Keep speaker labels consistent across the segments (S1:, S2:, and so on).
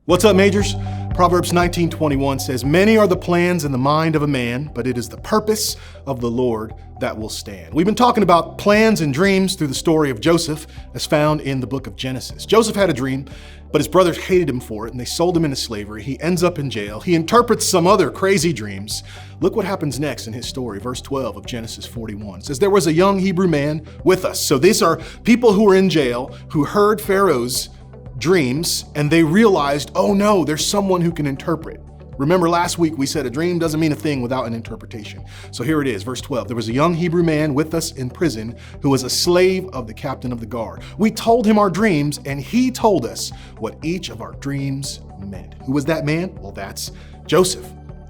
S1: What's up, majors? Proverbs 19:21 says, "Many are the plans in the mind of a man, but it is the purpose of the Lord that will stand." We've been talking about plans and dreams through the story of Joseph, as found in the book of Genesis. Joseph had a dream, but his brothers hated him for it, and they sold him into slavery. He ends up in jail. He interprets some other crazy dreams. Look what happens next in his story. Verse 12 of Genesis 41 says, "There was a young Hebrew man with us." So these are people who were in jail who heard Pharaoh's dreams, and they realized, oh no, there's someone who can interpret. Remember last week we said a dream doesn't mean a thing without an interpretation. So here it is, verse 12. "There was a young Hebrew man with us in prison who was a slave of the captain of the guard. We told him our dreams, and he told us what each of our dreams meant." Who was that man? Well, that's Joseph.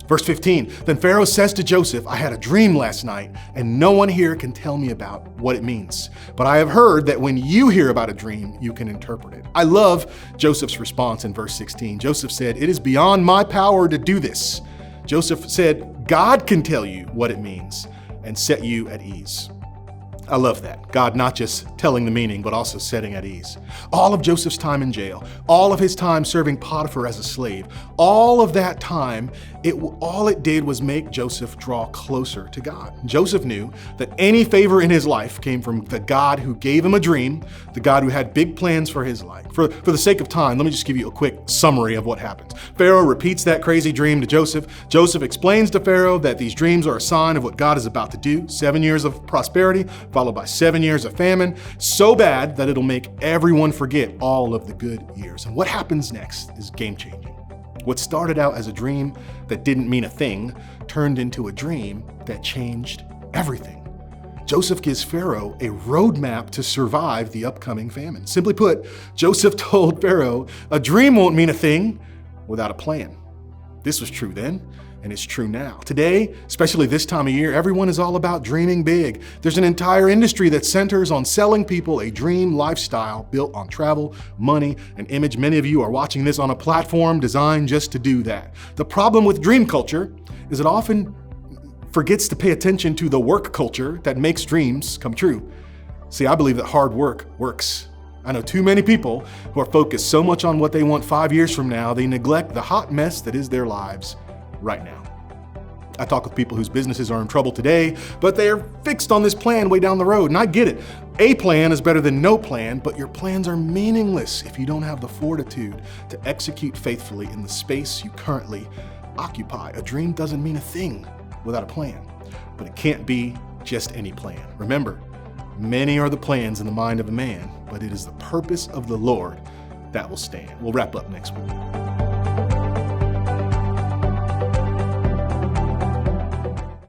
S1: Verse 15, "Then Pharaoh says to Joseph, I had a dream last night, and no one here can tell me about what it means. But I have heard that when you hear about a dream, you can interpret it." I love Joseph's response in verse 16. Joseph said, "It is beyond my power to do this." Joseph said, "God can tell you what it means and set you at ease." I love that. God not just telling the meaning, but also setting at ease. All of Joseph's time in jail, all of his time serving Potiphar as a slave, all of that time, all it did was make Joseph draw closer to God. Joseph knew that any favor in his life came from the God who gave him a dream, the God who had big plans for his life. For the sake of time, let me just give you a quick summary of what happens. Pharaoh repeats that crazy dream to Joseph. Joseph explains to Pharaoh that these dreams are a sign of what God is about to do. 7 years of prosperity, followed by 7 years of famine, so bad that it'll make everyone forget all of the good years. And what happens next is game-changing. What started out as a dream that didn't mean a thing turned into a dream that changed everything. Joseph gives Pharaoh a roadmap to survive the upcoming famine. Simply put, Joseph told Pharaoh, a dream won't mean a thing without a plan. This was true then, and it's true now. Today, especially this time of year, everyone is all about dreaming big. There's an entire industry that centers on selling people a dream lifestyle built on travel, money, and image. Many of you are watching this on a platform designed just to do that. The problem with dream culture is it often forgets to pay attention to the work culture that makes dreams come true. See, I believe that hard work works. I know too many people who are focused so much on what they want 5 years from now, they neglect the hot mess that is their lives right now. I talk with people whose businesses are in trouble today, but they are fixed on this plan way down the road, and I get it. A plan is better than no plan, but your plans are meaningless if you don't have the fortitude to execute faithfully in the space you currently occupy. A dream doesn't mean a thing without a plan, but it can't be just any plan. Remember, many are the plans in the mind of a man, but it is the purpose of the Lord that will stand. We'll wrap up next week.